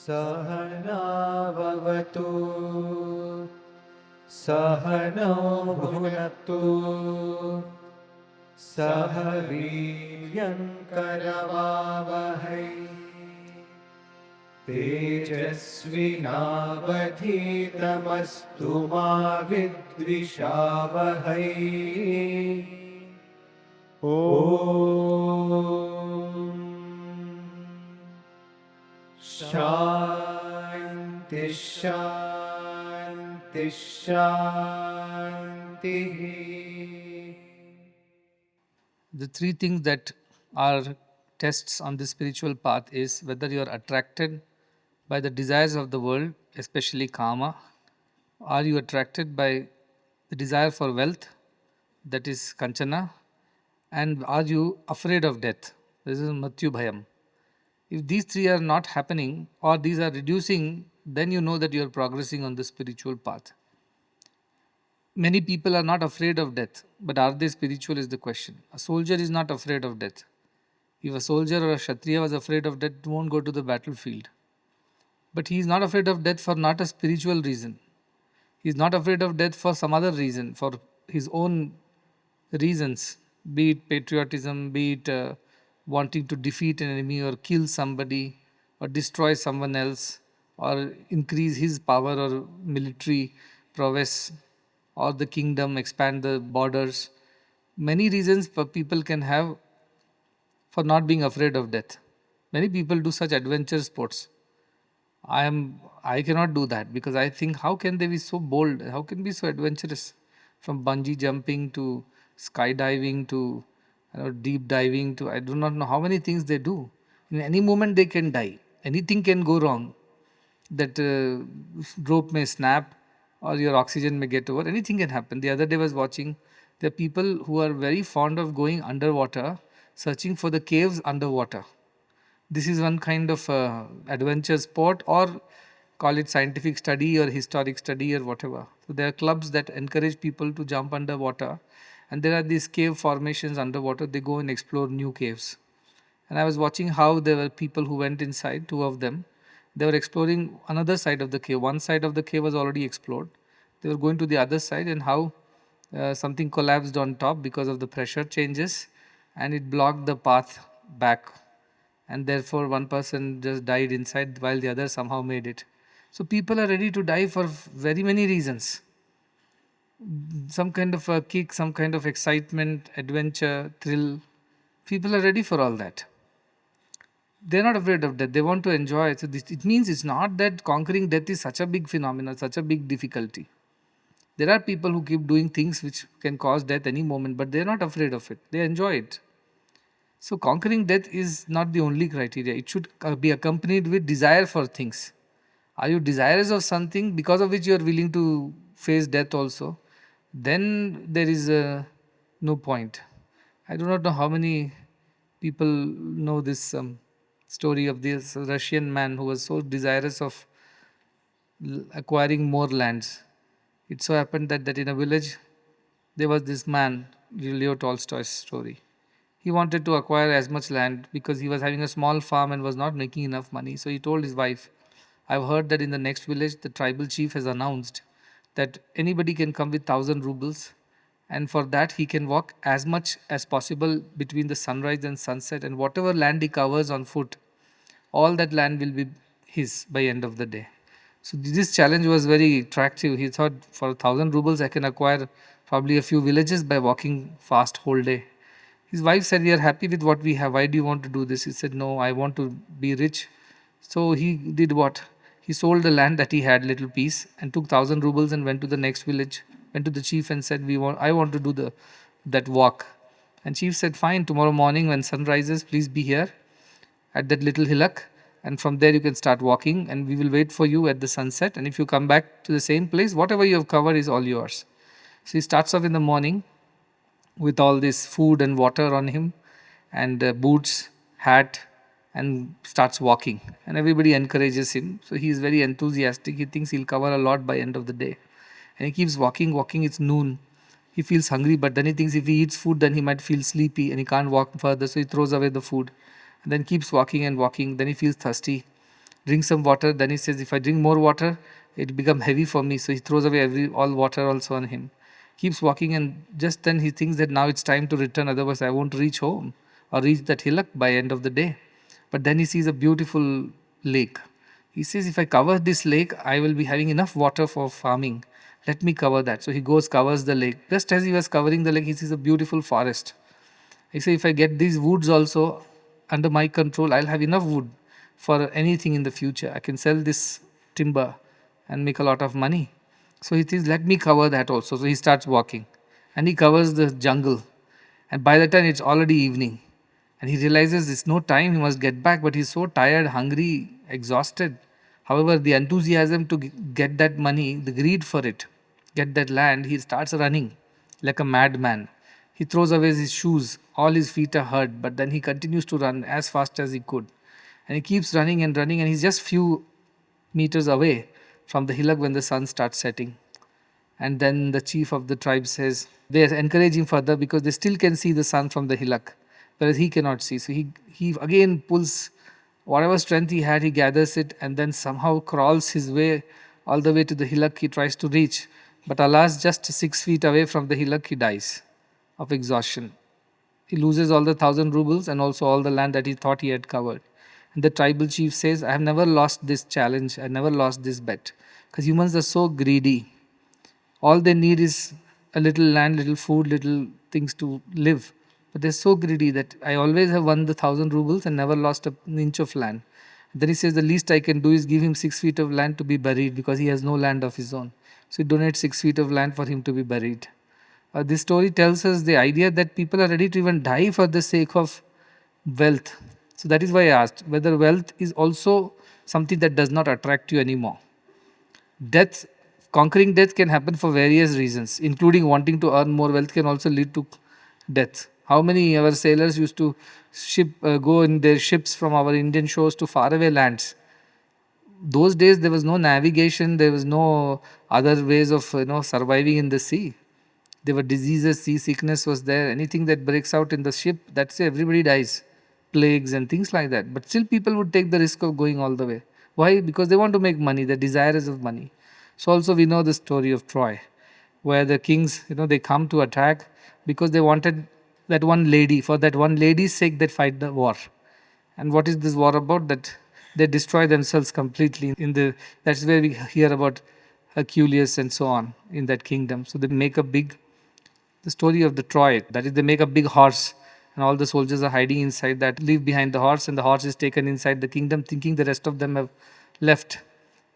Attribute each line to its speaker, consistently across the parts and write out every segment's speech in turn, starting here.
Speaker 1: Sahana Bhavatu Sahano Bhunatu Sahaviryam Karavavahai Tejasvinavadhitamastu ma vidvishavahai. Om Shanti Shanti Shanti.
Speaker 2: The three things that are tests on the spiritual path is whether you are attracted by the desires of the world, especially kama. Are you attracted by the desire for wealth, that is kanchana? And are you afraid of death? This is matyu bhayam. If these three are not happening or these are reducing, then you know that you are progressing on the spiritual path. Many people are not afraid of death, but are they spiritual is the question. A soldier is not afraid of death. If a soldier or a Kshatriya was afraid of death, he won't go to the battlefield. But he is not afraid of death for not a spiritual reason. He is not afraid of death for some other reason, for his own reasons, be it patriotism, be it wanting to defeat an enemy or kill somebody or destroy someone else or increase his power or military prowess or the kingdom, expand the borders. Many reasons people can have for not being afraid of death. Many people do such adventure sports. I cannot do that because I think how can they be so bold? How can be so adventurous? From bungee jumping to skydiving to deep diving to I do not know how many things they do. In any moment they can die. Anything can go wrong. That rope may snap or your oxygen may get over. Anything can happen. The other day I was watching. There are people who are very fond of going underwater, searching for the caves underwater. This is one kind of adventure sport, or call it scientific study or historic study or whatever. So there are clubs that encourage people to jump underwater, and there are these cave formations underwater. They go and explore new caves. And I was watching how there were people who went inside, two of them. They were exploring another side of the cave. One side of the cave was already explored. They were going to the other side, and how something collapsed on top because of the pressure changes, and it blocked the path back, and therefore one person just died inside while the other somehow made it. So people are ready to die for very many reasons. Some kind of a kick, some kind of excitement, adventure, thrill. People are ready for all that. They're not afraid of death. They want to enjoy it. So it means it's not that conquering death is such a big phenomenon, such a big difficulty. There are people who keep doing things which can cause death any moment, but they're not afraid of it. They enjoy it. So conquering death is not the only criteria. It should be accompanied with desire for things. Are you desirous of something because of which you are willing to face death also? Then there is no point. I do not know how many people know this story of this Russian man who was so desirous of acquiring more lands. It so happened that in a village there was this man, Leo Tolstoy's story. He wanted to acquire as much land because he was having a small farm and was not making enough money. So he told his wife, I've heard that in the next village, the tribal chief has announced that anybody can come with 1,000 rubles, and for that he can walk as much as possible between the sunrise and sunset, and whatever land he covers on foot, all that land will be his by end of the day. So this challenge was very attractive. He thought for 1,000 rubles I can acquire probably a few villages by walking fast whole day. His wife said, we are happy with what we have. Why do you want to do this? He said, no, I want to be rich. So he did what? He sold the land that he had, little piece, and took 1,000 rubles and went to the next village, went to the chief and said, I want to do that walk. And chief said, fine, tomorrow morning when sun rises, please be here at that little hillock, and from there you can start walking, and we will wait for you at the sunset. And if you come back to the same place, whatever you have covered is all yours. So he starts off in the morning with all this food and water on him, and boots, hat, and starts walking. And everybody encourages him. So he is very enthusiastic. He thinks he'll cover a lot by end of the day. And he keeps walking. It's noon. He feels hungry, but then he thinks if he eats food, then he might feel sleepy and he can't walk further. So he throws away the food and then keeps walking and walking. Then he feels thirsty. drink some water. Then he says, if I drink more water, it become heavy for me. So he throws away all water also on him. Keeps walking, and just then he thinks that now it's time to return, otherwise I won't reach home or reach that hillock by end of the day. But then he sees a beautiful lake. He says, if I cover this lake, I will be having enough water for farming. Let me cover that. So he goes, covers the lake. Just as he was covering the lake, he sees a beautiful forest. He says, if I get these woods also under my control, I'll have enough wood for anything in the future. I can sell this timber and make a lot of money. So he thinks, let me cover that also. So he starts walking and he covers the jungle. And by the time it's already evening, and he realizes it's no time, he must get back, but he's so tired, hungry, exhausted. However, the enthusiasm to get that money, the greed for it, get that land, he starts running like a madman. He throws away his shoes, all his feet are hurt, but then he continues to run as fast as he could. And he keeps running and running, and he's just few meters away from the hillock when the sun starts setting. And then the chief of the tribe says, they encourage him further because they still can see the sun from the hillock, whereas he cannot see. So he again pulls whatever strength he had, he gathers it and then somehow crawls his way all the way to the hillock he tries to reach. But alas, just 6 feet away from the hillock, he dies of exhaustion. He loses all the 1,000 rubles and also all the land that he thought he had covered. And the tribal chief says, I have never lost this challenge, I never lost this bet. Because humans are so greedy. All they need is a little land, little food, little things to live. But they're so greedy that I always have won the 1,000 rubles and never lost an inch of land. Then he says the least I can do is give him 6 feet of land to be buried because he has no land of his own. So he donates 6 feet of land for him to be buried. This story tells us the idea that people are ready to even die for the sake of wealth. So that is why I asked whether wealth is also something that does not attract you anymore. Death, conquering death can happen for various reasons, including wanting to earn more wealth can also lead to death. How many our sailors used to go in their ships from our Indian shores to faraway lands? Those days there was no navigation, there was no other ways of surviving in the sea. There were diseases, seasickness was there. Anything that breaks out in the ship, that's it, everybody dies. Plagues and things like that. But still people would take the risk of going all the way. Why? Because they want to make money. The desire is of money. So also we know the story of Troy, where the kings, they come to attack because they wanted that one lady. For that one lady's sake, they fight the war. And what is this war about? That they destroy themselves completely. That's where we hear about Hercules and so on in that kingdom. So they make the story of the Troy. That is, they make a big horse, and all the soldiers are hiding inside that, leave behind the horse, and the horse is taken inside the kingdom, thinking the rest of them have left.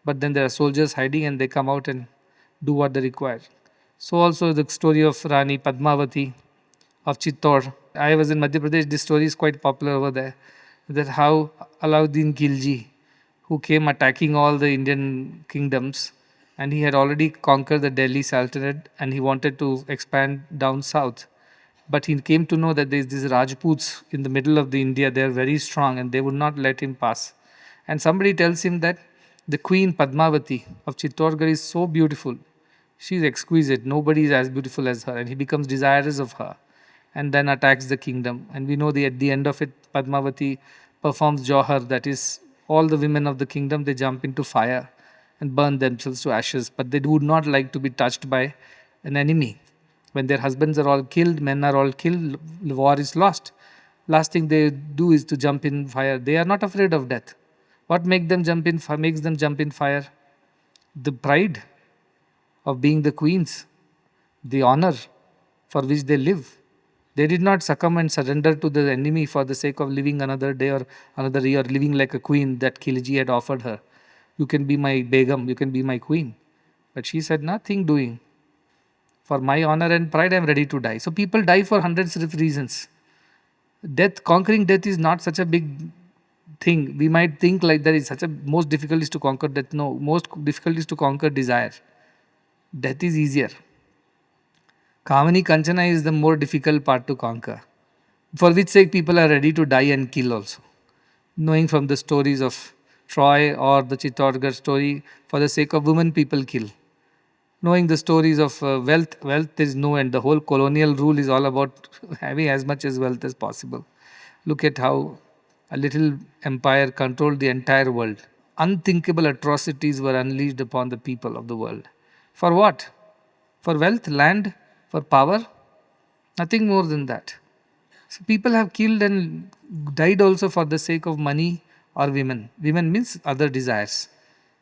Speaker 2: But then there are soldiers hiding, and they come out and do what they require. So also the story of Rani Padmavati of Chittor. I was in Madhya Pradesh. This story is quite popular over there. That how Alauddin Khilji, who came attacking all the Indian kingdoms, and he had already conquered the Delhi Sultanate and he wanted to expand down south. But he came to know that there is these Rajputs in the middle of the India, they are very strong and they would not let him pass. And somebody tells him that the queen Padmavati of Chittorgarh is so beautiful. She is exquisite. Nobody is as beautiful as her. And he becomes desirous of her and then attacks the kingdom. And we know at the end of it, Padmavati performs Johar, that is, all the women of the kingdom, they jump into fire and burn themselves to ashes. But they would not like to be touched by an enemy. When their husbands are all killed, men are all killed, the war is lost. Last thing they do is to jump in fire. They are not afraid of death. What makes them jump in fire? The pride of being the queens, the honor for which they live. They did not succumb and surrender to the enemy for the sake of living another day or another year, living like a queen that Khilji had offered her. You can be my begum, you can be my queen. But she said, nothing doing. For my honor and pride, I am ready to die. So people die for hundreds of reasons. Conquering death is not such a big thing. We might think like that is such a most difficult is to conquer death. No, most difficult is to conquer desire. Death is easier. Kamani Kanchana is the more difficult part to conquer, for which sake people are ready to die and kill also. Knowing from the stories of Troy or the Chittorgarh story, for the sake of women, people kill. Knowing the stories of wealth there is no end. The whole colonial rule is all about having as much as wealth as possible. Look at how a little empire controlled the entire world. unthinkable atrocities were unleashed upon the people of the world. For what? For wealth, land, for power? Nothing more than that. So people have killed and died also for the sake of money or women. Women means other desires.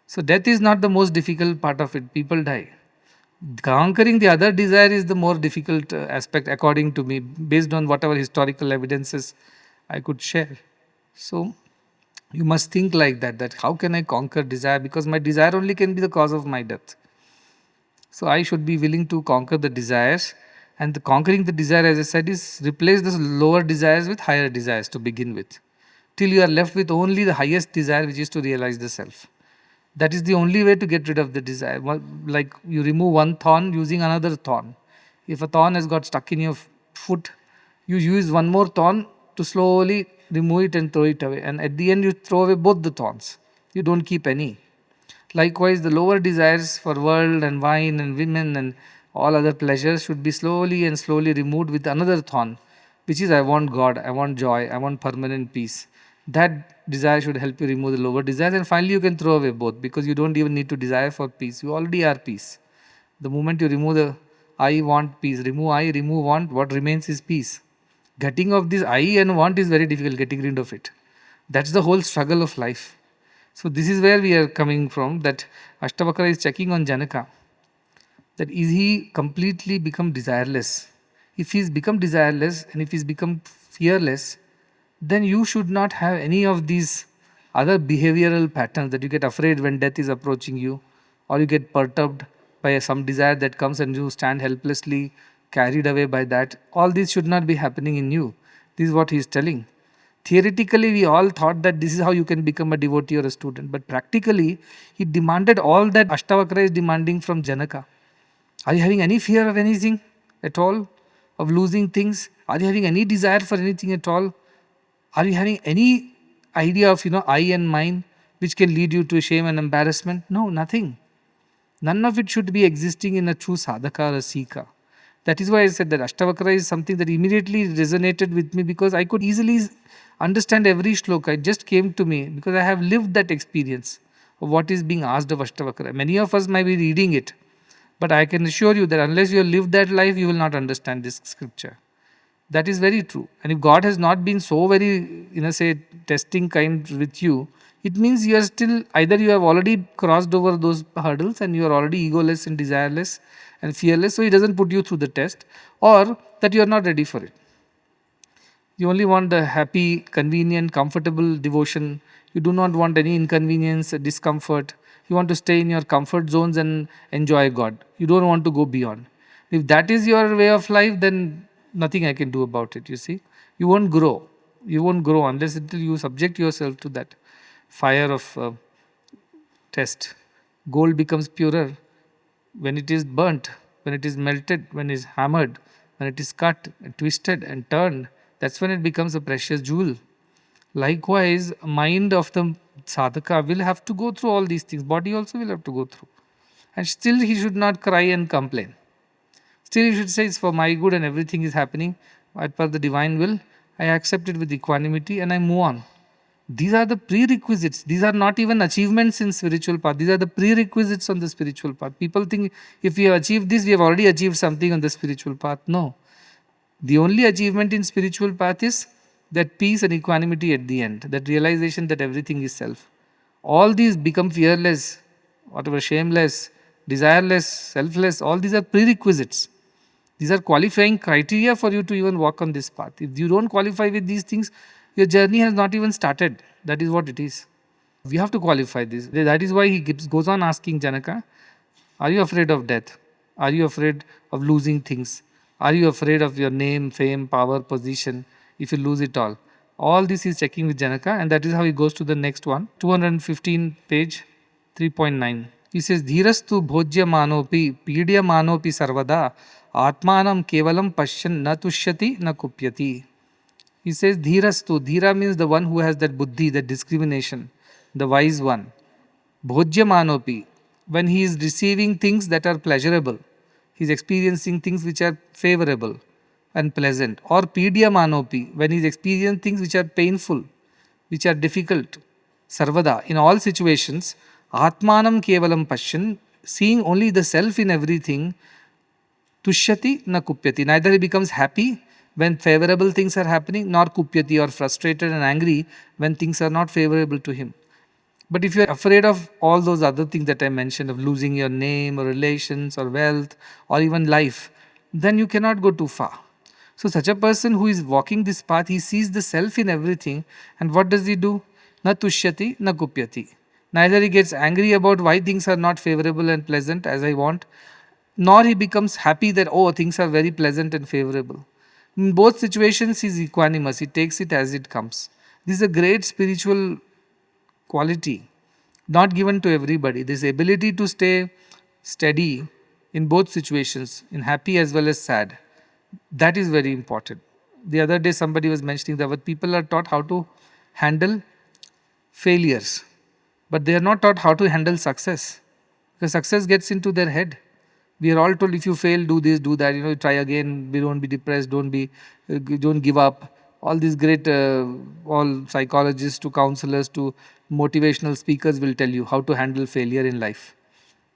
Speaker 2: So death is not the most difficult part of it. People die. Conquering the other desire is the more difficult aspect, according to me, based on whatever historical evidences I could share. So you must think like that, that how can I conquer desire, because my desire only can be the cause of my death. So I should be willing to conquer the desires, and the conquering the desire, as I said, is replace the lower desires with higher desires to begin with, till you are left with only the highest desire, which is to realize the self. That is the only way to get rid of the desire. Like you remove one thorn using another thorn. If a thorn has got stuck in your foot, you use one more thorn to slowly remove it and throw it away. And at the end, you throw away both the thorns. You don't keep any. Likewise, the lower desires for world and wine and women and all other pleasures should be slowly and slowly removed with another thorn, which is I want God, I want joy, I want permanent peace. That desire should help you remove the lower desires, and finally you can throw away both, because you don't even need to desire for peace. You already are peace. The moment you remove the I want peace, remove want, what remains is peace. Getting of this I and want is very difficult, getting rid of it. That's the whole struggle of life. So this is where we are coming from, that Ashtavakra is checking on Janaka, that is he completely become desireless. If he's become desireless and if he's become fearless, then you should not have any of these other behavioral patterns, that you get afraid when death is approaching you, or you get perturbed by some desire that comes and you stand helplessly carried away by that. All this should not be happening in you. This is what he is telling. Theoretically, we all thought that this is how you can become a devotee or a student, but practically, he demanded all that Ashtavakra is demanding from Janaka. Are you having any fear of anything at all? Of losing things? Are you having any desire for anything at all? Are you having any idea of, I and mine, which can lead you to shame and embarrassment? No, nothing. None of it should be existing in a true sadhaka or a seeker. That is why I said that Ashtavakra is something that immediately resonated with me, because I could easily understand every shloka. It just came to me because I have lived that experience of what is being asked of Ashtavakra. Many of us might be reading it, but I can assure you that unless you have lived that life, you will not understand this scripture. That is very true. And if God has not been so very, testing kind with you, it means you are still, either you have already crossed over those hurdles and you are already egoless and desireless and fearless, so He doesn't put you through the test, or that you are not ready for it. You only want the happy, convenient, comfortable devotion. You do not want any inconvenience, discomfort. You want to stay in your comfort zones and enjoy God. You don't want to go beyond. If that is your way of life, then nothing I can do about it, you see. You won't grow. You won't grow unless until you subject yourself to that fire of test. Gold becomes purer when it is burnt, when it is melted, when it is hammered, when it is cut and twisted and turned. That's when it becomes a precious jewel. Likewise, mind of the sadhaka will have to go through all these things. Body also will have to go through. And still he should not cry and complain. Still he should say, it's for my good and everything is happening as per the divine will. I accept it with equanimity and I move on. These are the prerequisites. These are not even achievements in spiritual path. These are the prerequisites on the spiritual path. People think if we have achieved this, we have already achieved something on the spiritual path. No. The only achievement in spiritual path is that peace and equanimity at the end, that realization that everything is self. All these become fearless, whatever, shameless, desireless, selfless, all these are prerequisites. These are qualifying criteria for you to even walk on this path. If you don't qualify with these things, your journey has not even started. That is what it is. We have to qualify this. That is why he goes on asking Janaka, are you afraid of death? Are you afraid of losing things? Are you afraid of your name, fame, power, position, if you lose it all? All this is checking with Janaka, and that is how he goes to the next one. 215 page 3.9. He says, Dhirastu bhojya manopi pidya manopi sarvada atmanam kevalam pashyan na tushyati na kupyati. He says, Dhirastu. Dhira means the one who has that buddhi, that discrimination, the wise one. Bhojya manopi. When he is receiving things that are pleasurable, he is experiencing things which are favorable and pleasant. Or pidya manopi. When he is experiencing things which are painful, which are difficult, Sarvada, in all situations, Atmanam Kevalam Pashyan, seeing only the self in everything, Tushyati na kupyati. Neither he becomes happy when favorable things are happening, nor kupyati, or frustrated and angry when things are not favorable to him. But if you are afraid of all those other things that I mentioned, of losing your name or relations or wealth or even life, then you cannot go too far. So, such a person who is walking this path, he sees the self in everything. And what does he do? Na tushyati, na kupyati. Neither he gets angry about why things are not favorable and pleasant as I want, nor he becomes happy that, oh, things are very pleasant and favorable. In both situations, he is equanimous. He takes it as it comes. This is a great spiritual quality, not given to everybody. This ability to stay steady in both situations, in happy as well as sad, that is very important. The other day, somebody was mentioning that what people are taught how to handle failures, but they are not taught how to handle success, because success gets into their head. We are all told, if you fail, do this, do that, try again, don't be depressed, don't give up. All these great all psychologists to counselors to motivational speakers will tell you how to handle failure in life,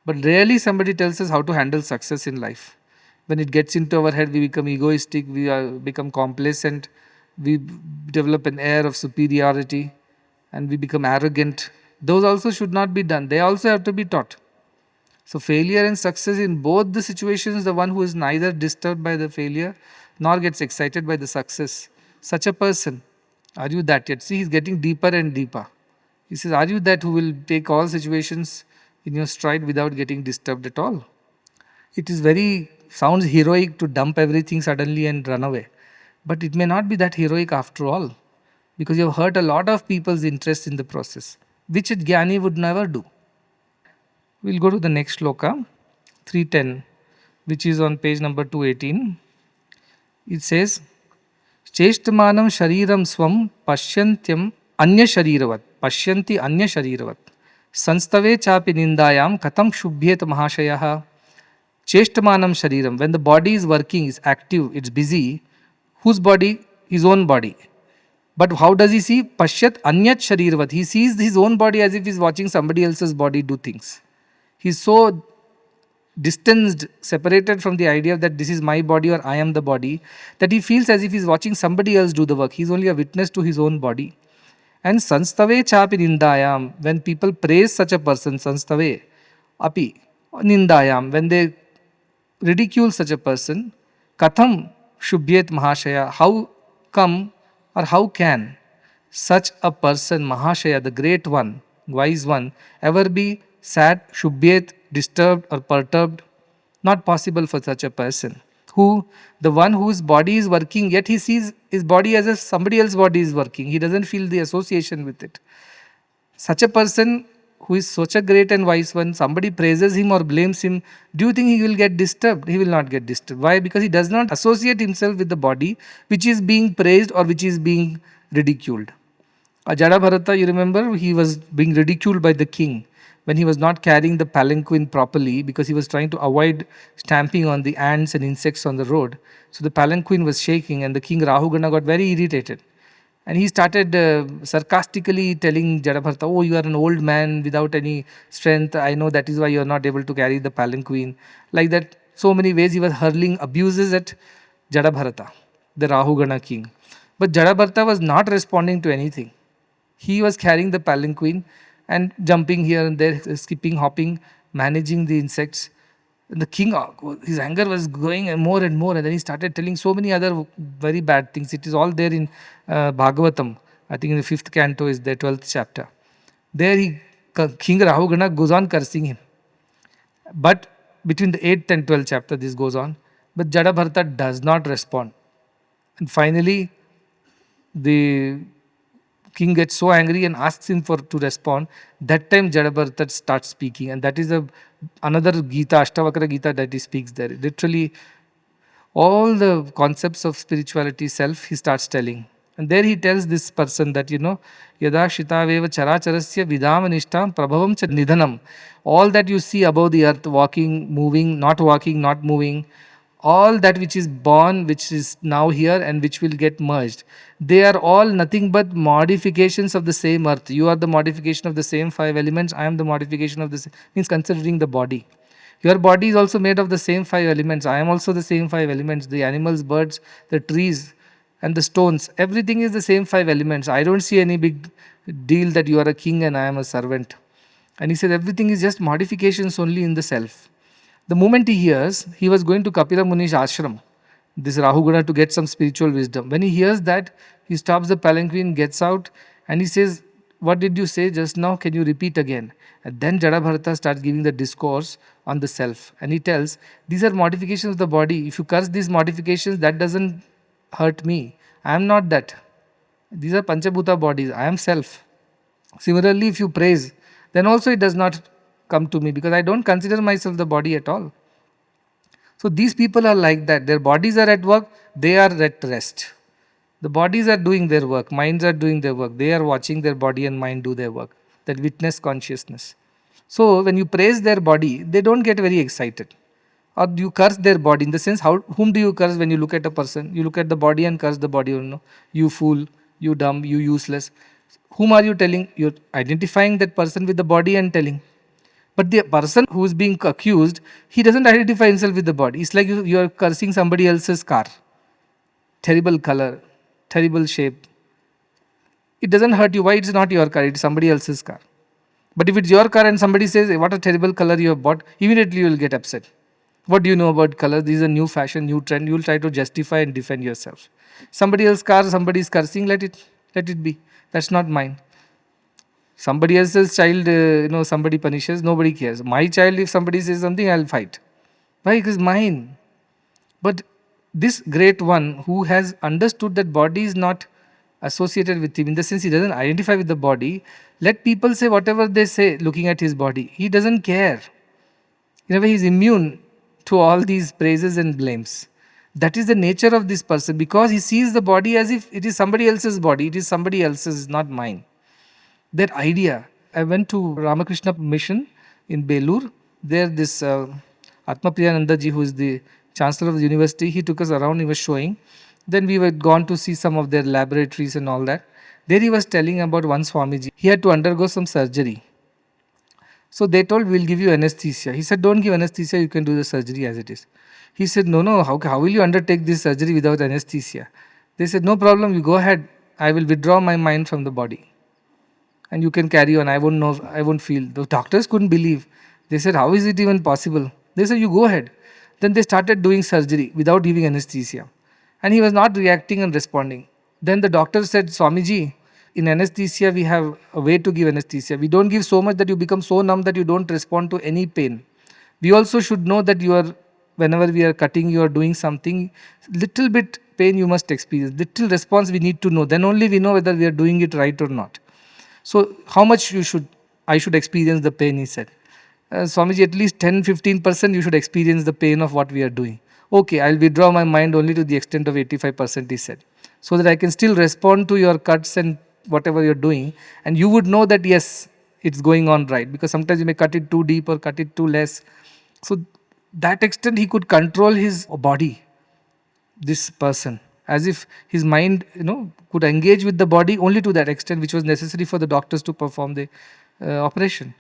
Speaker 2: but rarely somebody tells us how to handle success in life. When it gets into our head, we become egoistic, become complacent, we develop an air of superiority, and we become arrogant. Those also should not be done. They also have to be taught. So, failure and success in both the situations, the one who is neither disturbed by the failure nor gets excited by the success, such a person, are you that yet? See, he's getting deeper and deeper. He says, are you that who will take all situations in your stride without getting disturbed at all? It is very, sounds heroic to dump everything suddenly and run away. But it may not be that heroic after all, because you have hurt a lot of people's interest in the process, which a Jnani would never do. We'll go to the next shloka, 310, which is on page number 218. It says, Cheshtamanam shariram swam pashyantyam anya shariravat, pashyanti anya shariravat. Sanstave chapi nindayam katam shubhyet mahashayaha. Cheshtamanam shariram, when the body is working, is active, it's busy. Whose body? His own body. But how does he see? Pashyat anyat shariravat. He sees his own body as if he's watching somebody else's body do things. He's so distanced, separated from the idea that this is my body or I am the body, that he feels as if he's watching somebody else do the work. He's only a witness to his own body. And sanstave chapi nindayam, when people praise such a person, sanstave api nindayam, when they ridicule such a person, katham shubhyet mahashaya, how come or how can such a person, mahashaya, the great one, wise one, ever be sad, shubhyet, disturbed or perturbed? Not possible for such a person. Who, the one whose body is working, yet he sees his body as if somebody else's body is working. He doesn't feel the association with it. Such a person who is such a great and wise one, somebody praises him or blames him, do you think he will get disturbed? He will not get disturbed. Why? Because he does not associate himself with the body which is being praised or which is being ridiculed. Jada Bharata, you remember, he was being ridiculed by the king when he was not carrying the palanquin properly because he was trying to avoid stamping on the ants and insects on the road. So the palanquin was shaking and the king Rahugana got very irritated. And he started sarcastically telling Jadabharata, oh, you are an old man without any strength. I know that is why you are not able to carry the palanquin. Like that, so many ways he was hurling abuses at Jadabharata, the Rahugana king. But Jadabharata was not responding to anything. He was carrying the palanquin and jumping here and there, skipping, hopping, managing the insects. And the king, his anger was growing and more, and then he started telling so many other very bad things. It is all there in Bhagavatam. I think in the 5th canto is the 12th chapter. There King Rahugana goes on cursing him. But between the 8th and 12th chapter, this goes on. But Jadabharata does not respond. And finally, the king gets so angry and asks him to respond. That time Jadabharata starts speaking, and that is another Gita, Ashtavakra Gita, that he speaks there. Literally, all the concepts of spirituality, self, he starts telling. And there he tells this person that, yada shitaveva characharasya vidam nishtam prabhavam cha nidhanam. All that you see above the earth, walking, moving, not moving, all that which is born, which is now here and which will get merged, they are all nothing but modifications of the same earth. You are the modification of the same five elements. I am the modification of this, means considering the body. Your body is also made of the same five elements. I am also the same five elements. The animals, birds, the trees, and the stones. Everything is the same five elements. I don't see any big deal that you are a king and I am a servant. And he says everything is just modifications only in the self. The moment he hears, he was going to Kapila Muni's ashram, this Rahugana, to get some spiritual wisdom. When he hears that, he stops the palanquin, gets out, and he says, "What did you say just now? Can you repeat again?" And then Jadabharata starts giving the discourse on the self. And he tells, these are modifications of the body. If you curse these modifications, that doesn't hurt me. I am not that. These are Panchabhuta bodies. I am self. Similarly, if you praise, then also it does not come to me because I don't consider myself the body at all. So these people are like that. Their bodies are at work, they are at rest. The bodies are doing their work, minds are doing their work. They are watching their body and mind do their work. That witness consciousness. So when you praise their body, they don't get very excited. Or you curse their body in the sense, whom do you curse when you look at a person? You look at the body and curse the body, or no? You fool, you dumb, you useless. Whom are you telling? You're identifying that person with the body and telling. But the person who is being accused, he doesn't identify himself with the body. It's like you are cursing somebody else's car. Terrible color, terrible shape. It doesn't hurt you. Why? It's not your car, it's somebody else's car. But if it's your car and somebody says, what a terrible color you have bought, immediately you will get upset. What do you know about color? This is a new fashion, new trend. You will try to justify and defend yourself. Somebody else's car, somebody is cursing, let it be. That's not mine. Somebody else's child, somebody punishes, nobody cares. My child, if somebody says something, I'll fight. Why? Because mine. But this great one who has understood that body is not associated with him, in the sense he doesn't identify with the body, let people say whatever they say looking at his body. He doesn't care. In a way, he is immune to all these praises and blames. That is the nature of this person, because he sees the body as if it is somebody else's body, it is somebody else's, not mine. That idea. I went to Ramakrishna mission in Belur. There this Atma Priyananda ji, who is the chancellor of the university, he took us around, he was showing. Then we were gone to see some of their laboratories and all that. There he was telling about one Swamiji. He had to undergo some surgery. So they told, we'll give you anesthesia. He said, don't give anesthesia, you can do the surgery as it is. He said, no, how will you undertake this surgery without anesthesia? They said, no problem, you go ahead. I will withdraw my mind from the body. And you can carry on. I won't feel. The doctors couldn't believe. They said, how is it even possible? They said, you go ahead. Then they started doing surgery without giving anesthesia. And he was not reacting and responding. Then the doctor said, Swamiji, in anesthesia we have a way to give anesthesia. We don't give so much that you become so numb that you don't respond to any pain. We also should know that whenever we are cutting, you are doing something, little bit pain you must experience. Little response we need to know. Then only we know whether we are doing it right or not. So how much I should experience the pain, he said. Swamiji, at least 10-15% you should experience the pain of what we are doing. Okay, I'll withdraw my mind only to the extent of 85%, he said. So that I can still respond to your cuts and whatever you're doing. And you would know that yes, it's going on right. Because sometimes you may cut it too deep or cut it too less. So that extent he could control his body, this person. As if his mind, could engage with the body only to that extent which was necessary for the doctors to perform the operation.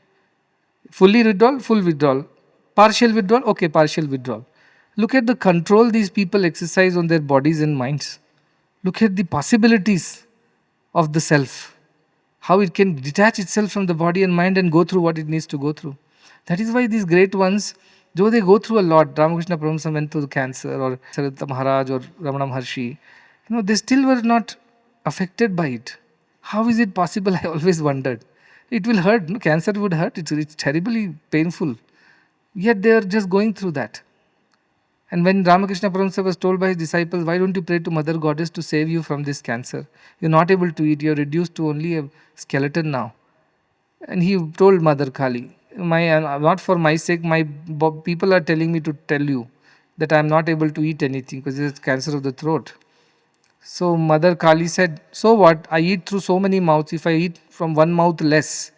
Speaker 2: Fully withdrawal, full withdrawal. Partial withdrawal, okay, partial withdrawal. Look at the control these people exercise on their bodies and minds. Look at the possibilities of the self. How it can detach itself from the body and mind and go through what it needs to go through. That is why these great ones, though they go through a lot, Ramakrishna Paramahamsa went through cancer, or Sarita Maharaj or Ramana Maharshi, they still were not affected by it. How is it possible? I always wondered. It will hurt. No? Cancer would hurt. It's terribly painful. Yet they are just going through that. And when Ramakrishna Paramahamsa was told by his disciples, why don't you pray to Mother Goddess to save you from this cancer? You're not able to eat. You're reduced to only a skeleton now. And he told Mother Kali, not for my sake, people are telling me to tell you that I'm not able to eat anything because there's cancer of the throat. So Mother Kali said, so what? I eat through so many mouths. If I eat from one mouth less,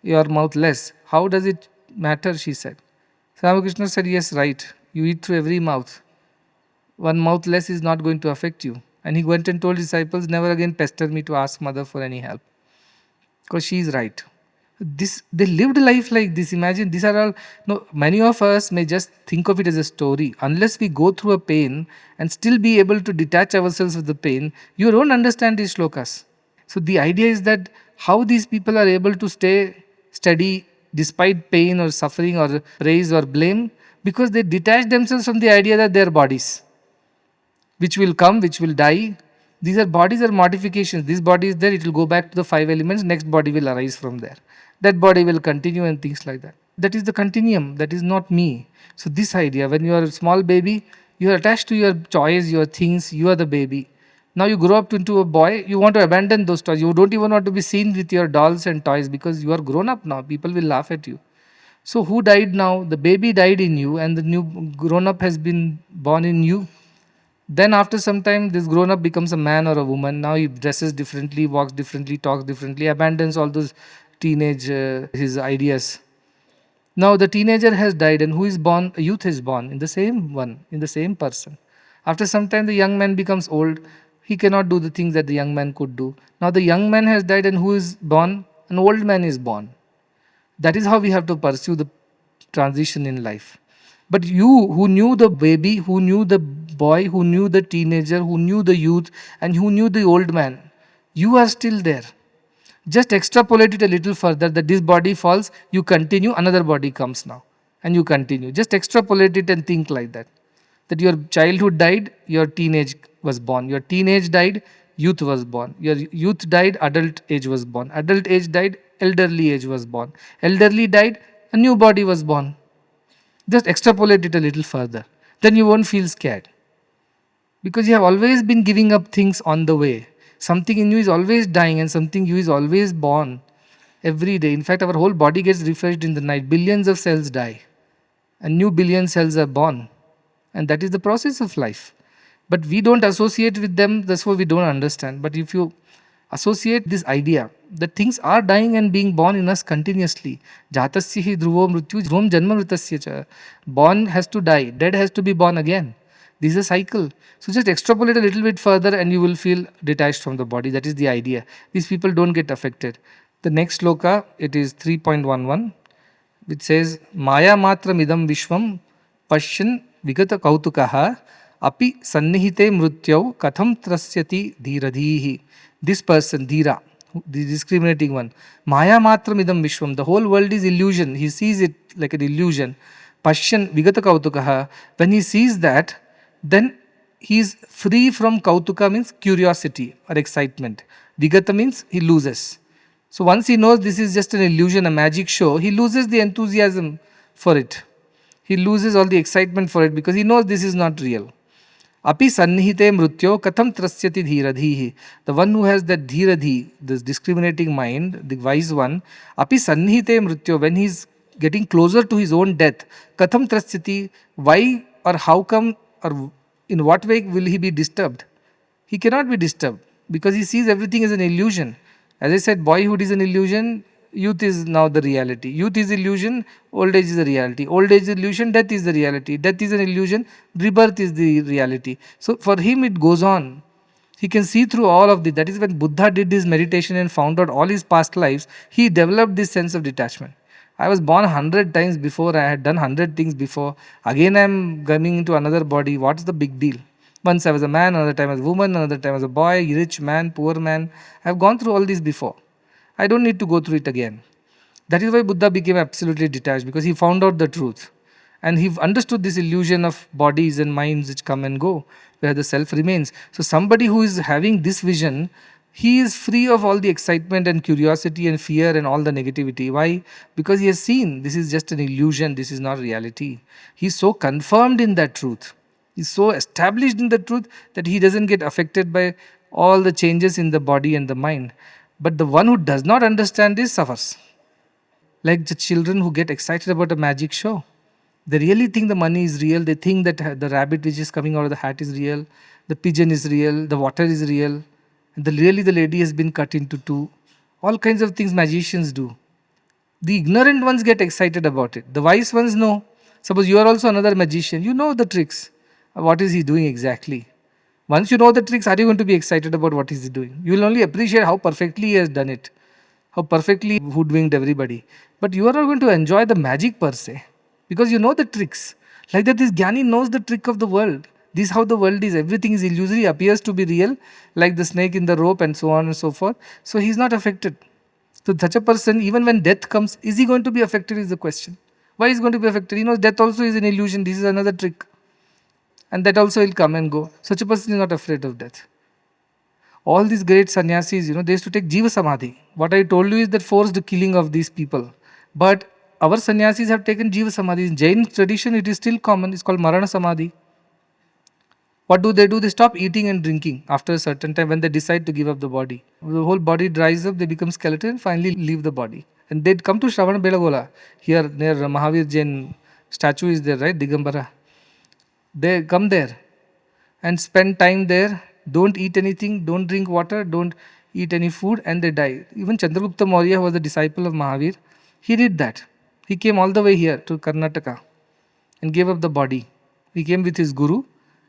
Speaker 2: your mouth less, how does it matter? She said. So Ramakrishna said, yes, right. You eat through every mouth. One mouth less is not going to affect you. And he went and told disciples, never again pester me to ask mother for any help. Because she is right. This they lived life like this. Imagine these are all no many of us may just think of it as a story. Unless we go through a pain and still be able to detach ourselves with the pain, you don't understand these shlokas. So the idea is that how these people are able to stay steady despite pain or suffering or praise or blame, because they detach themselves from the idea that they are bodies, which will come, which will die. These are bodies are modifications. This body is there, it will go back to the five elements, next body will arise from there. That body will continue and things like that. That is the continuum, that is not me. So, this idea, when you are a small baby, you are attached to your toys, your things, you are the baby. Now you grow up into a boy, you want to abandon those toys. You don't even want to be seen with your dolls and toys because you are grown up now. People will laugh at you. So, who died now? The baby died in you, and the new grown up has been born in you. Then after some time, this grown up becomes a man or a woman. Now he dresses differently, walks differently, talks differently, abandons all those teenage his ideas. Now the teenager has died, and who is born? A youth is born in the same one, in the same person. After some time, the young man becomes old. He cannot do the things that the young man could do. Now the young man has died, and who is born? An old man is born. That is how we have to pursue the transition in life. But you who knew the baby, who knew the boy, who knew the teenager, who knew the youth, and who knew the old man, you are still there. Just extrapolate it a little further that this body falls, you continue, another body comes now, and you continue. Just extrapolate it and think like that. That your childhood died, your teenage was born. Your teenage died, youth was born. Your youth died, adult age was born. Adult age died, elderly age was born. Elderly died, a new body was born. Just extrapolate it a little further. Then you won't feel scared. Because you have always been giving up things on the way. Something in you is always dying and something in you is always born every day. In fact, our whole body gets refreshed in the night. Billions of cells die and new billion cells are born. And that is the process of life. But we don't associate with them, that's why we don't understand. But if you associate this idea that things are dying and being born in us continuously, jatasya hi dhruvo mrityu dhruvam janma mritasya cha. Born has to die, dead has to be born again. This is a cycle. So just extrapolate a little bit further and you will feel detached from the body. That is the idea. These people don't get affected. The next sloka, it is 3.11, which says, Maya matra midam vishwam pashyan vigata kautukaha api sannihite mrutyau katham trasyati dhiradhihi. This person, Dhira, the discriminating one, Maya matra midam vishwam, the whole world is illusion. He sees it like an illusion. Pashyan vigata kautukaha, when he sees that, then he is free from kautuka, means curiosity or excitement. Vigata means he loses. So once he knows this is just an illusion, a magic show, he loses the enthusiasm for it. He loses all the excitement for it because he knows this is not real. Api sannihite mrutyo katham trasyati dhiradhihi. The one who has that dhiradhi, this discriminating mind, the wise one, api sannihite mrutyo, when he is getting closer to his own death, katham trasyati, why or how come or in what way will he be disturbed? He cannot be disturbed because he sees everything as an illusion. As I said, boyhood is an illusion, youth is now the reality. Youth is illusion, old age is the reality. Old age is illusion, death is the reality. Death is an illusion, rebirth is the reality. So for him it goes on. He can see through all of this. That is when Buddha did his meditation and found out all his past lives, he developed this sense of detachment. I was born 100 times before, I had done 100 things before. Again I am coming into another body. What's the big deal? Once I was a man, another time as a woman, another time as a boy, rich man, poor man. I have gone through all this before. I don't need to go through it again. That is why Buddha became absolutely detached, because he found out the truth. And he understood this illusion of bodies and minds which come and go, where the self remains. So somebody who is having this vision, he is free of all the excitement and curiosity and fear and all the negativity. Why? Because he has seen this is just an illusion, this is not reality. He is so confirmed in that truth. He is so established in the truth that he doesn't get affected by all the changes in the body and the mind. But the one who does not understand this suffers. Like the children who get excited about a magic show. They really think the money is real. They think that the rabbit which is coming out of the hat is real. The pigeon is real. The water is real. And really the lady has been cut into two. All kinds of things magicians do. The ignorant ones get excited about it. The wise ones know. Suppose you are also another magician. You know the tricks. What is he doing exactly? Once you know the tricks, are you going to be excited about what is he doing? You will only appreciate how perfectly he has done it, how perfectly hoodwinked everybody. But you are not going to enjoy the magic per se because you know the tricks. Like that, this Jnani knows the trick of the world. This is how the world is. Everything is illusory, appears to be real, like the snake in the rope and so on and so forth. So he is not affected. So such a person, even when death comes, is he going to be affected is the question. Why is he going to be affected? He knows death also is an illusion. This is another trick. And that also will come and go. Such a person is not afraid of death. All these great sannyasis, they used to take Jiva Samadhi. What I told you is that forced killing of these people. But our sannyasis have taken Jiva Samadhi. In Jain tradition, it is still common. It's called Marana Samadhi. What do? They stop eating and drinking after a certain time when they decide to give up the body. The whole body dries up, they become skeleton and finally leave the body. And they'd come to Shravana Belagola. Here near Mahavir Jain statue is there, right? Digambara. They come there and spend time there, don't eat anything, don't drink water, don't eat any food, and they die. Even Chandragupta Maurya, who was a disciple of Mahavir, he did that. He came all the way here to Karnataka and gave up the body. He came with his guru,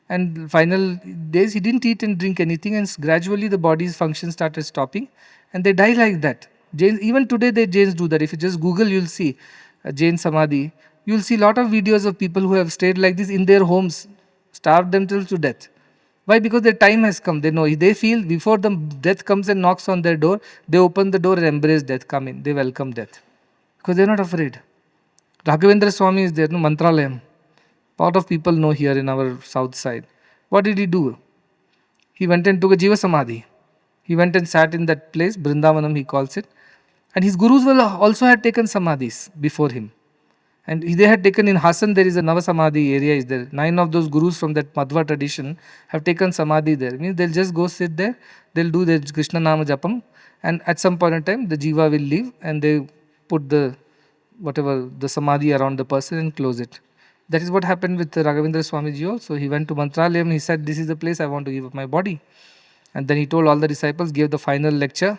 Speaker 2: and final days he didn't eat and drink anything, and gradually the body's function started stopping, and they die like that. Jains, even today, the Jains do that. If you just Google, you'll see Jain Samadhi. You'll see a lot of videos of people who have stayed like this in their homes, starved themselves to death. Why? Because their time has come. They know. They feel before the death comes and knocks on their door, they open the door and embrace death. Come in. They welcome death because they're not afraid. Raghavendra Swami is there, no Mantralayam. A lot of people know here in our south side. What did he do? He went and took a Jiva Samadhi. He went and sat in that place, Brindavanam he calls it. And his gurus will also had taken Samadhis before him. And they had taken in Hassan, there is a Navasamadhi area is there. 9 of those gurus from that Madhva tradition have taken Samadhi there. Means they'll just go sit there, they'll do their Krishna Nama Japam, and at some point in time the Jiva will leave and they put the whatever the Samadhi around the person and close it. That is what happened with Raghavendra Swamiji also. He went to Mantralayam, he said, "This is the place I want to give up my body." And then he told all the disciples, gave the final lecture,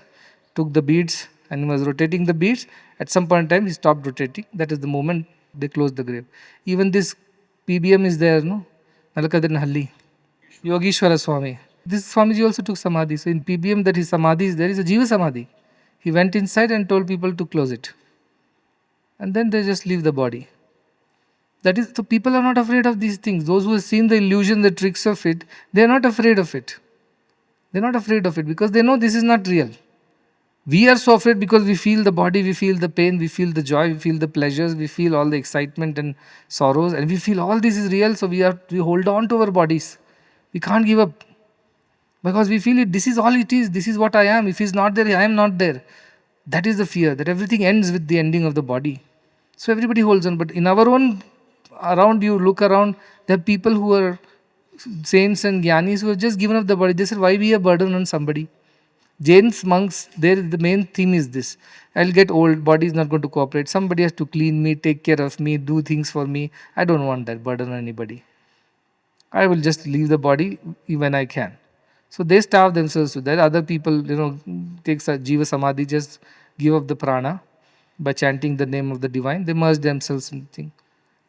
Speaker 2: took the beads, and he was rotating the beads. At some point in time, he stopped rotating. That is the moment they closed the grave. Even this PBM is there, no? Nalakadanahalli. Yogeshwara Swami. This Swamiji also took Samadhi. So in PBM, that his Samadhi is there is a Jiva Samadhi. He went inside and told people to close it. And then they just leave the body. That is, so people are not afraid of these things. Those who have seen the illusion, the tricks of it, they are not afraid of it. They're not afraid of it because they know this is not real. We are so afraid because we feel the body, we feel the pain, we feel the joy, we feel the pleasures, we feel all the excitement and sorrows, and we feel all this is real. So we hold on to our bodies. We can't give up because we feel it. This is all it is. This is what I am. If he's not there, I am not there. That is the fear that everything ends with the ending of the body. So everybody holds on. But in our own around you, look around, there are people who are saints and jnanis who have just given up the body. They said, why be a burden on somebody? Jains, monks, the main theme is this. I'll get old, body is not going to cooperate. Somebody has to clean me, take care of me, do things for me. I don't want that burden on anybody. I will just leave the body when I can. So they starve themselves to that. Other people, take Jiva Samadhi, just give up the prana by chanting the name of the divine. They merge themselves in the thing.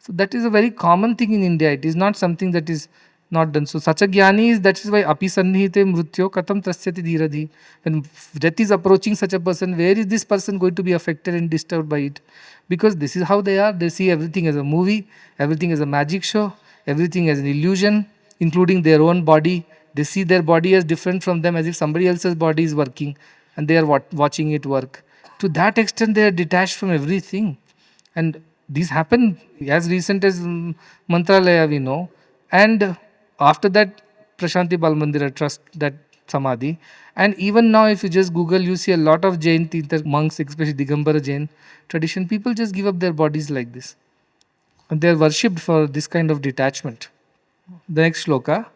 Speaker 2: So that is a very common thing in India. It is not something that is not done. So such a jnani is, that is why api sannihite mrutyo katam trasyati dhiradhi. When death is approaching such a person, where is this person going to be affected and disturbed by it? Because this is how they are. They see everything as a movie, everything as a magic show, everything as an illusion, including their own body. They see their body as different from them, as if somebody else's body is working and they are watching it work. To that extent, they are detached from everything. And these happen as recent as Mantralaya, we know. And after that, Prashanti Bal Mandira Trust, that Samadhi. And even now, if you just Google, you see a lot of Jain Tirtha monks, especially Digambara Jain tradition. People just give up their bodies like this. And they are worshipped for this kind of detachment. The next shloka,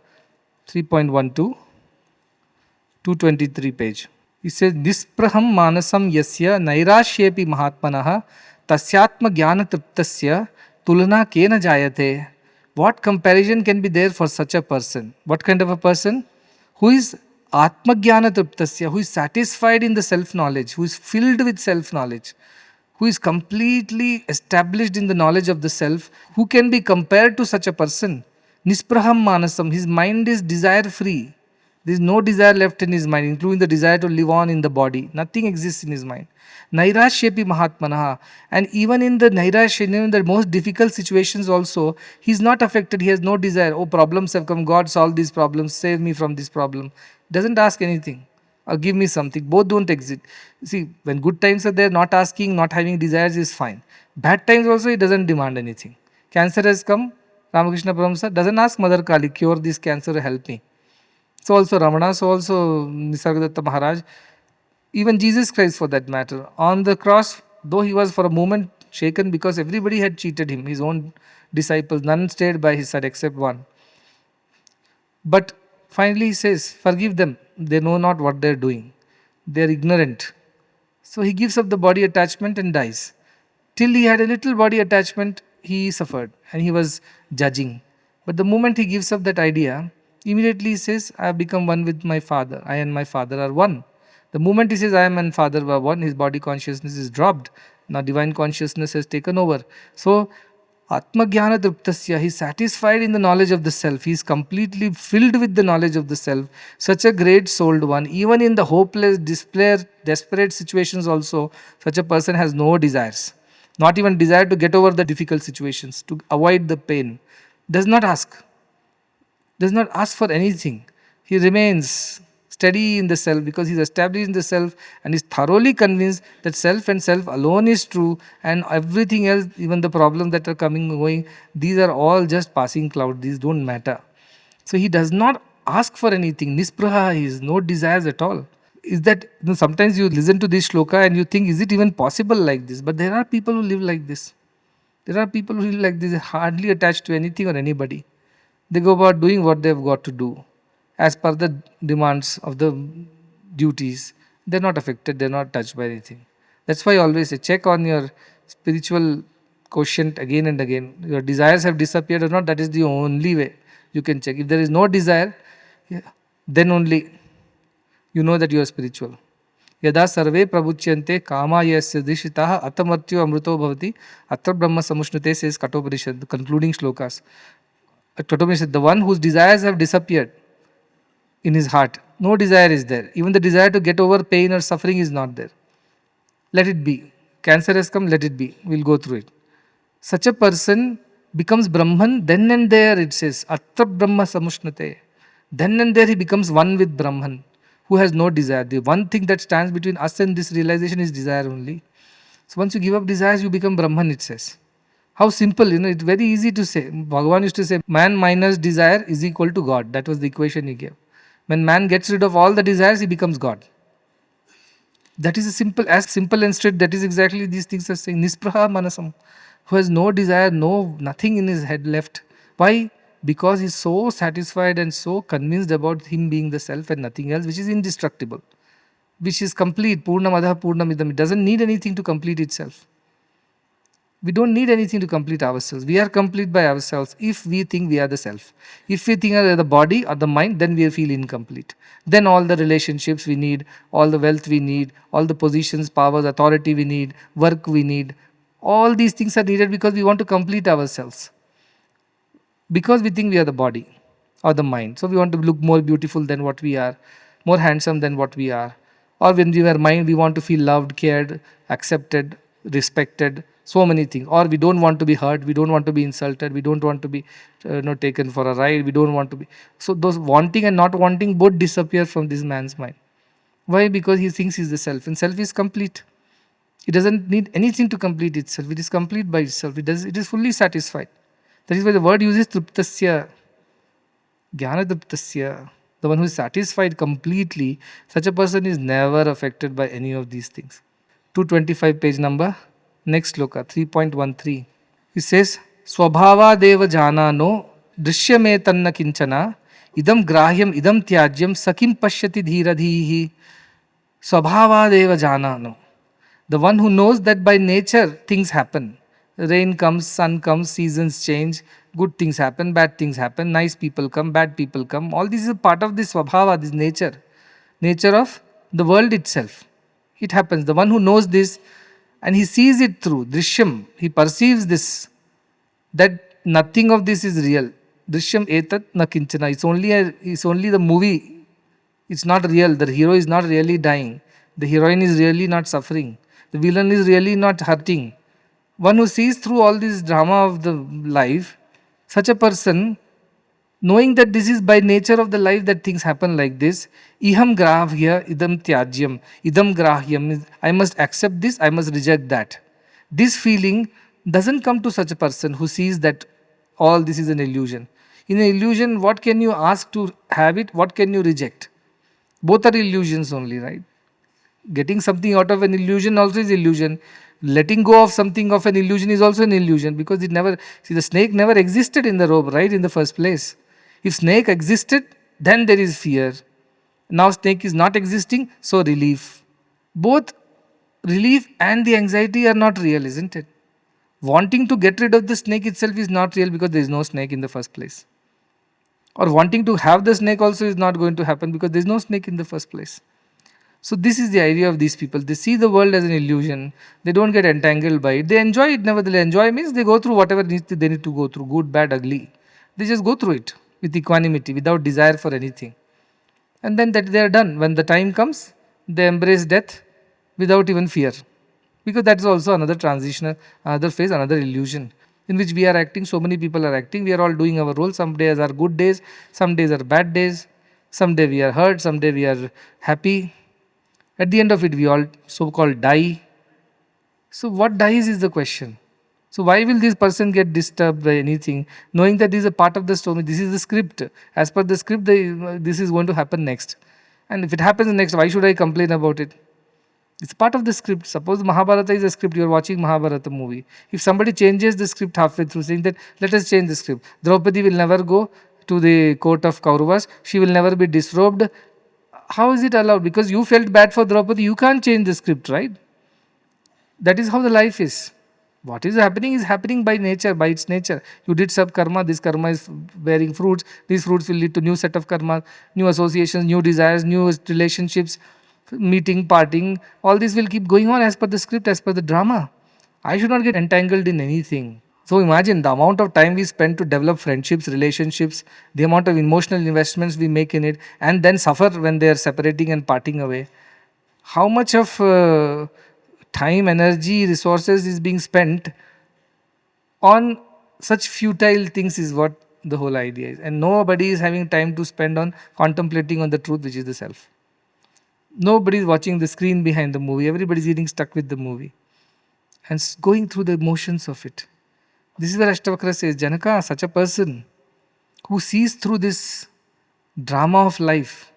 Speaker 2: 3.12, 223 page. It says, Nispraham manasam yasya nairashyepi mahatmanaha tasyatma jnana triptasya tulana kena jayate. What comparison can be there for such a person? What kind of a person? Who is atma jnana triptasya, who is satisfied in the self-knowledge, who is filled with self-knowledge, who is completely established in the knowledge of the self. Who can be compared to such a person? Nispraham manasam, his mind is desire free. There is no desire left in his mind, including the desire to live on in the body. Nothing exists in his mind. Nairashyepi Mahatmanaha. And even in the Nairashya, even in the most difficult situations also, he is not affected. He has no desire. Oh, problems have come. God, solve these problems. Save me from this problem. Doesn't ask anything. Or give me something. Both don't exist. See, when good times are there, not asking, not having desires is fine. Bad times also, he doesn't demand anything. Cancer has come. Ramakrishna Paramasa doesn't ask Mother Kali, cure this cancer, help me. So also Ramana, so also Nisargadatta Maharaj, even Jesus Christ for that matter. On the cross, though he was for a moment shaken because everybody had cheated him, his own disciples, none stayed by his side except one. But finally he says, forgive them, they know not what they are doing. They are ignorant. So he gives up the body attachment and dies. Till he had a little body attachment, he suffered and he was judging. But the moment he gives up that idea, immediately he says, I have become one with my father. I and my father are one. The moment he says, I am and father are one, his body consciousness is dropped. Now divine consciousness has taken over. So, Atma Jnana Druptasya, he is satisfied in the knowledge of the self. He is completely filled with the knowledge of the self. Such a great souled one. Even in the hopeless, desperate situations also, such a person has no desires. Not even desire to get over the difficult situations, to avoid the pain. Does not ask for anything. He remains steady in the self because he is established in the self and is thoroughly convinced that self and self alone is true, and everything else, even the problems that are coming and going, these are all just passing clouds. These don't matter. So he does not ask for anything. Nispraha, he has no desires at all. Is that, sometimes you listen to this shloka and you think, is it even possible like this? But there are people who live like this. There are people who live like this, hardly attached to anything or anybody. They go about doing what they've got to do as per the demands of the duties. They're not affected, they're not touched by anything. That's why I always say, check on your spiritual quotient again and again. Your desires have disappeared or not, that is the only way you can check. If there is no desire, then only you know that you are spiritual. Yada sarve prabuchyante kama yasya dishitaha atamartyo amruto bhavati atra brahma samushnute, says Kathopanishad, the concluding shlokas. Kathopanishad, the one whose desires have disappeared in his heart, no desire is there. Even the desire to get over pain or suffering is not there. Let it be. Cancer has come, let it be. We'll go through it. Such a person becomes Brahman, then and there it says, Atra Brahma Samushnate. Then and there he becomes one with Brahman, who has no desire. The one thing that stands between us and this realization is desire only. So once you give up desires, you become Brahman, it says. How simple, it's very easy to say. Bhagavan used to say, man minus desire is equal to God. That was the equation he gave. When man gets rid of all the desires, he becomes God. That is as simple and straight. That is exactly these things are saying. Nispraha manasam, who has no desire, nothing in his head left. Why? Because he is so satisfied and so convinced about him being the self and nothing else, which is indestructible, which is complete. Purnamadaha Purnamidam. It doesn't need anything to complete itself. We don't need anything to complete ourselves. We are complete by ourselves if we think we are the self. If we think we are the body or the mind, then we feel incomplete. Then all the relationships we need, all the wealth we need, all the positions, powers, authority we need, work we need, all these things are needed because we want to complete ourselves. Because we think we are the body or the mind. So we want to look more beautiful than what we are, more handsome than what we are. Or when we are mind, we want to feel loved, cared, accepted, respected, so many things. Or we don't want to be hurt, we don't want to be insulted, we don't want to be taken for a ride, we don't want to be. So those wanting and not wanting both disappear from this man's mind. Why? Because he thinks he is the self, and self is complete. It doesn't need anything to complete itself. It is complete by itself. It is fully satisfied. That is why the word uses truptasya, jnana truptasya. The one who is satisfied completely, such a person is never affected by any of these things. 225 page number, next sloka, 3.13. It says, Swabhavadeva janano drishyame tanna kinchana idam grahyam idam tyajyam sakim pashyati dhiradhihi. Swabhavadeva janano. The one who knows that by nature things happen. Rain comes, sun comes, seasons change, good things happen, bad things happen, nice people come, bad people come. All this is a part of this swabhava, this nature of the world itself. It happens. The one who knows this and he sees it through, drishyam, he perceives this, that nothing of this is real. Drishyam etat na kinchana. It's only the movie. It's not real. The hero is not really dying. The heroine is really not suffering. The villain is really not hurting. One who sees through all this drama of the life, such a person, knowing that this is by nature of the life that things happen like this, iham grahya idam tyajyam, idam grahyam, I must accept this, I must reject that. This feeling doesn't come to such a person who sees that all this is an illusion. In an illusion, what can you ask to have it? What can you reject? Both are illusions only, right? Getting something out of an illusion also is illusion. Letting go of something of an illusion is also an illusion, because it never, see, the snake never existed in the rope, right, in the first place. If snake existed, then there is fear. Now snake is not existing, so relief. Both relief and the anxiety are not real, isn't it? Wanting to get rid of the snake itself is not real, because there is no snake in the first place. Or wanting to have the snake also is not going to happen, because there is no snake in the first place. So this is the idea of these people. They see the world as an illusion. They don't get entangled by it. They enjoy it nevertheless. Enjoy means they go through whatever they need to go through, good, bad, ugly. They just go through it with equanimity, without desire for anything. And then that they are done. When the time comes, they embrace death without even fear. Because that is also another transitional, another phase, another illusion in which we are acting. So many people are acting. We are all doing our role. Some days are good days, some days are bad days. Some day we are hurt, some day we are happy. At the end of it, we all so-called die. So what dies is the question. So why will this person get disturbed by anything, knowing that this is a part of the story? This is the script. As per the script, this is going to happen next. And if it happens next, why should I complain about it? It's part of the script. Suppose Mahabharata is a script, you are watching Mahabharata movie. If somebody changes the script halfway through, saying that, let us change the script. Draupadi will never go to the court of Kauravas. She will never be disrobed. How is it allowed? Because you felt bad for Draupadi, you can't change the script, right? That is how the life is. What is happening by nature, by its nature. You did some karma, this karma is bearing fruits. These fruits will lead to new set of karma, new associations, new desires, new relationships, meeting, parting. All this will keep going on as per the script, as per the drama. I should not get entangled in anything. So imagine the amount of time we spend to develop friendships, relationships, the amount of emotional investments we make in it, and then suffer when they are separating and parting away. How much of time, energy, resources is being spent on such futile things is what the whole idea is. And nobody is having time to spend on contemplating on the truth, which is the self. Nobody is watching the screen behind the movie. Everybody is getting stuck with the movie and going through the motions of it. This is where Ashtavakra says, Janaka, such a person who sees through this drama of life,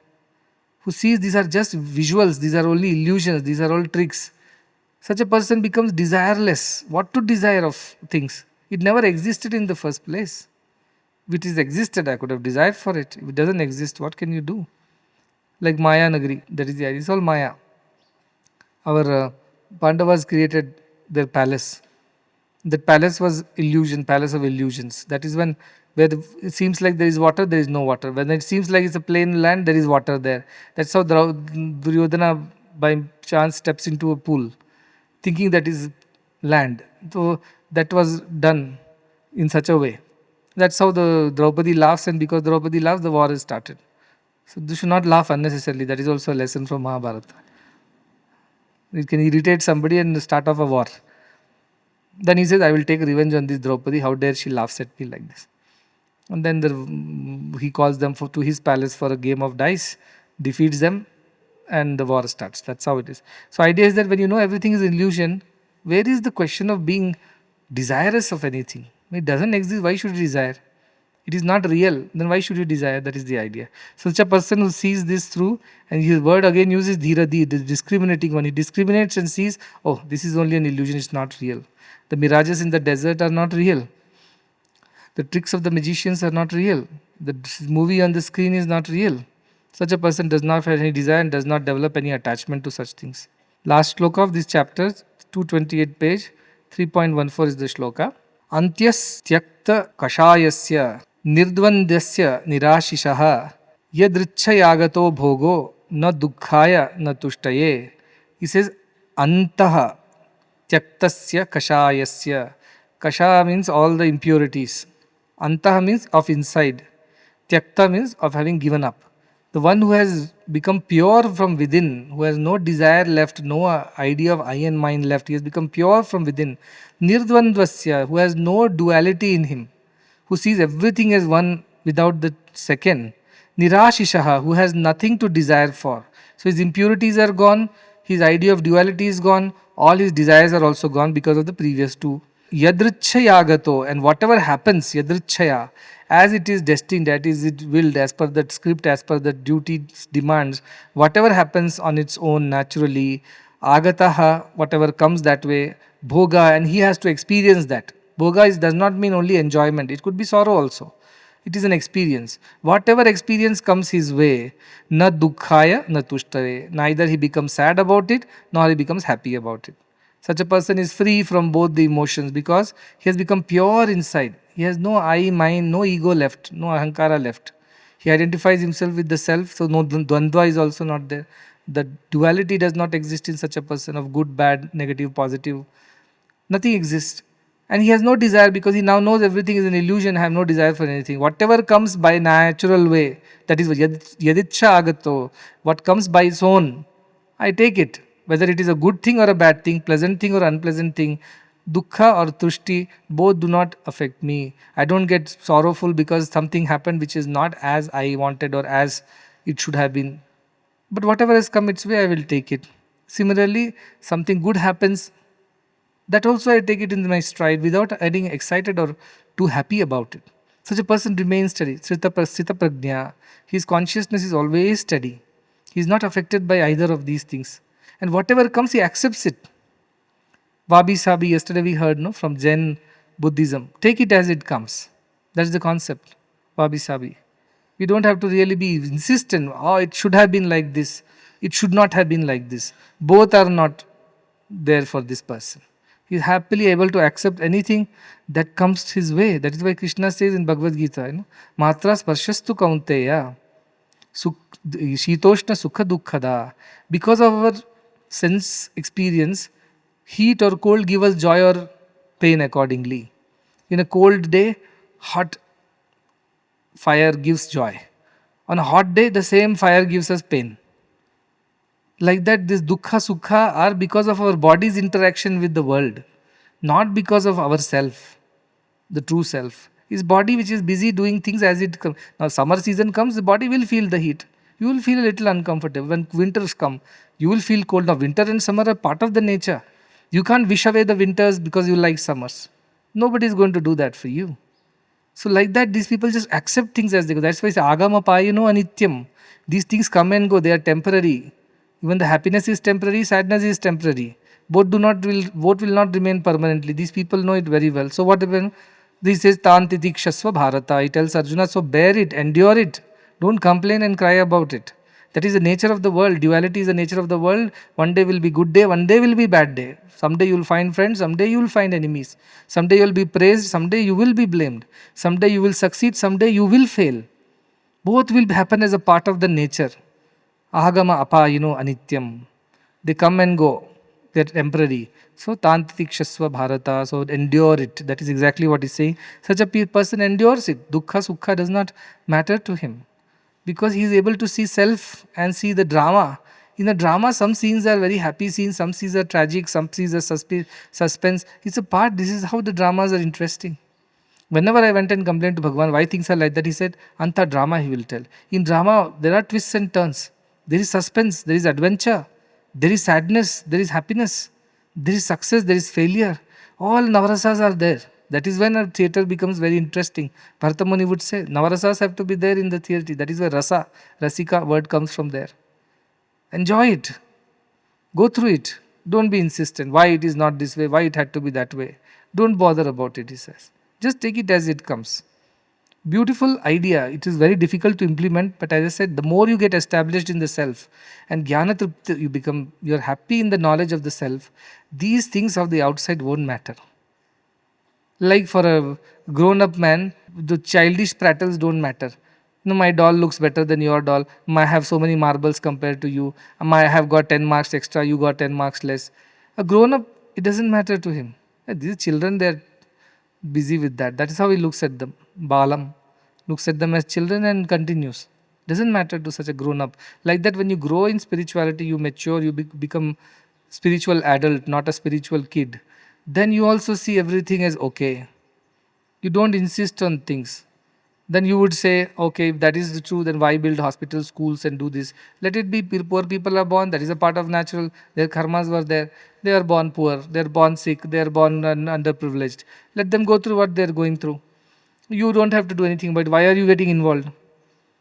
Speaker 2: who sees these are just visuals, these are only illusions, these are all tricks, such a person becomes desireless. What to desire of things? It never existed in the first place. If it is existed, I could have desired for it. If it doesn't exist, what can you do? Like Maya Nagari, that is the idea. It's all Maya. Our Pandavas created their palace. That palace was illusion, palace of illusions. That is when where it seems like there is water, there is no water. When it seems like it's a plain land, there is water there. That's how Duryodhana by chance steps into a pool, thinking that is land. So that was done in such a way. That's how the Draupadi laughs, and because Draupadi laughs, the war is started. So you should not laugh unnecessarily. That is also a lesson from Mahabharata. It can irritate somebody and start off a war. Then he says, I will take revenge on this Draupadi. How dare she laughs at me like this? And then he calls them to his palace for a game of dice, defeats them, and the war starts. That's how it is. So idea is that when you know everything is illusion, where is the question of being desirous of anything? It doesn't exist. Why should you desire? It is not real. Then why should you desire? That is the idea. Such a person who sees this through, and his word again uses dhiradi, the discriminating one. He discriminates and sees, oh, this is only an illusion. It's not real. The mirages in the desert are not real. The tricks of the magicians are not real. The movie on the screen is not real. Such a person does not have any desire and does not develop any attachment to such things. Last shloka of this chapter, 228 page, 3.14 is the shloka. Antyastyakta kashayasya nirdvandasya nirashishah yadrichayagato bhogo na dukkhaya na tushtaye. He says, antaha tyaktasya kashayasya. Kasha means all the impurities. Antaha means of inside. Tyakta means of having given up. The one who has become pure from within, who has no desire left, no idea of I and mine left, he has become pure from within. Nirdvandvasya, who has no duality in him, who sees everything as one without the second. Nirashishaha, who has nothing to desire for. So his impurities are gone, his idea of duality is gone, all his desires are also gone because of the previous two. Yadrichayagato, and whatever happens, Yadrichaya, as it is destined, that is it willed, as per the script, as per the duty's demands, whatever happens on its own naturally, Agataha, whatever comes that way, Bhoga, and he has to experience that. Bhoga does not mean only enjoyment, it could be sorrow also. It is an experience. Whatever experience comes his way, na dukkhaya, na tushtare. Neither he becomes sad about it, nor he becomes happy about it. Such a person is free from both the emotions because he has become pure inside. He has no I, mine, no ego left, no ahankara left. He identifies himself with the self, so no dvandva is also not there. The duality does not exist in such a person of good, bad, negative, positive. Nothing exists. And he has no desire because he now knows everything is an illusion. I have no desire for anything. Whatever comes by natural way, that is yadicha agato, what comes by its own, I take it. Whether it is a good thing or a bad thing, pleasant thing or unpleasant thing, dukkha or tushti, both do not affect me. I don't get sorrowful because something happened which is not as I wanted or as it should have been. But whatever has come its way, I will take it. Similarly, something good happens, that also I take it in my stride without getting excited or too happy about it. Such a person remains steady. Sthita prajna. His consciousness is always steady. He is not affected by either of these things. And whatever comes, he accepts it. Wabi Sabi, yesterday we heard no, from Zen Buddhism. Take it as it comes. That's the concept. Wabi Sabi. We don't have to really be insistent. Oh, it should have been like this. It should not have been like this. Both are not there for this person. He is happily able to accept anything that comes his way. That is why Krishna says in Bhagavad Gita, Matra sparshastu kaunteya, shitoshna sukha dukkhada. Because of our sense experience, heat or cold give us joy or pain accordingly. In a cold day, hot fire gives joy. On a hot day, the same fire gives us pain. Like that, this dukkha sukha are because of our body's interaction with the world, not because of ourself, the true self. His body which is busy doing things as it comes. Now summer season comes, the body will feel the heat. You will feel a little uncomfortable. When winters come, you will feel cold. Now winter and summer are part of the nature. You can't wish away the winters because you like summers. Nobody is going to do that for you. So like that, these people just accept things as they go. That's why it's agama payano anityam. These things come and go, they are temporary. Even the happiness is temporary, sadness is temporary. Both will not remain permanently. These people know it very well. So what happens? This says Tantitikshasva Bharata. He tells Arjuna, so bear it, endure it. Don't complain and cry about it. That is the nature of the world. Duality is the nature of the world. One day will be good day, one day will be bad day. Someday you will find friends, someday you will find enemies. Someday you will be praised, someday you will be blamed. Someday you will succeed, someday you will fail. Both will happen as a part of the nature. Ahagama apayino anityam. They come and go. They're temporary. So tantitikshasva bharata. So endure it. That is exactly what he's saying. Such a person endures it. Dukkha sukha does not matter to him. Because he is able to see self and see the drama. In the drama, some scenes are very happy scenes, some scenes are tragic, some scenes are suspense. It's a part. This is how the dramas are interesting. Whenever I went and complained to Bhagavan why things are like that, he said, Anta drama, he will tell. In drama, there are twists and turns. There is suspense, there is adventure, there is sadness, there is happiness, there is success, there is failure. All navarasas are there. That is when a theatre becomes very interesting. Bharata Muni would say, navarasas have to be there in the theatre. That is where rasa, rasika word comes from there. Enjoy it. Go through it. Don't be insistent. Why it is not this way, why it had to be that way. Don't bother about it, he says. Just take it as it comes. Beautiful idea. It is very difficult to implement, but as I said, the more you get established in the self and jnana tripti, you're happy in the knowledge of the self, these things of the outside won't matter. Like for a grown-up man, the childish prattles don't matter. My doll looks better than your doll. I have so many marbles compared to you. I have got 10 marks extra, you got 10 marks less. A grown-up, it doesn't matter to him. These children, busy with that. That is how he looks at them. Balam looks at them as children and continues. Doesn't matter to such a grown up. Like that, when you grow in spirituality, you mature, you become spiritual adult, not a spiritual kid. Then you also see everything as okay. You don't insist on things. Then you would say, okay, if that is the true, then why build hospitals, schools, and do this? Let it be. Poor people are born. That is a part of natural. Their karmas were there. They are born poor. They are born sick. They are born underprivileged. Let them go through what they are going through. You don't have to do anything. But why are you getting involved?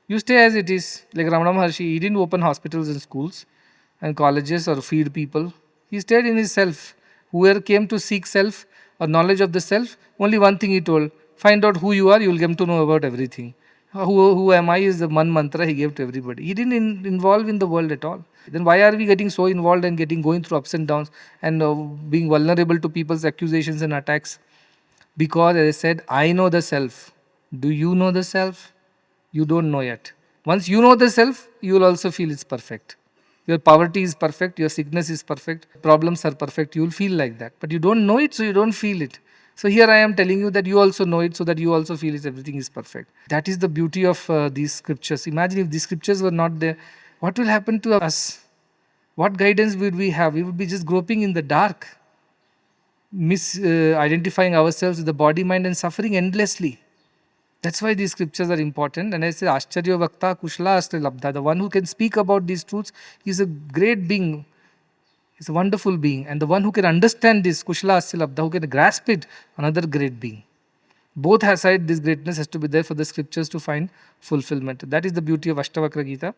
Speaker 2: You stay as it is. Like Ramana Maharshi, he didn't open hospitals and schools and colleges or feed people. He stayed in his self. Whoever came to seek self or knowledge of the self, only one thing he told: find out who you are, you will get to know about everything. Who am I is the one mantra he gave to everybody. He didn't involve in the world at all. Then why are we getting so involved and going through ups and downs and being vulnerable to people's accusations and attacks? Because as I said, I know the self. Do you know the self? You don't know yet. Once you know the self, you will also feel it's perfect. Your poverty is perfect, your sickness is perfect, problems are perfect, you will feel like that. But you don't know it, so you don't feel it. So here I am telling you that you also know it, so that you also feel it, everything is perfect. That is the beauty of these scriptures. Imagine if these scriptures were not there, what will happen to us? What guidance would we have? We would be just groping in the dark, identifying ourselves with the body, mind, and suffering endlessly. That's why these scriptures are important. And I say, Ashcharya Vakta Kushla Astra Labdha. The one who can speak about these truths is a great being. He's a wonderful being. And the one who can understand this, Kushla Astra Labdha, who can grasp it, another great being. Both aside, this greatness has to be there for the scriptures to find fulfillment. That is the beauty of Ashtavakra Gita.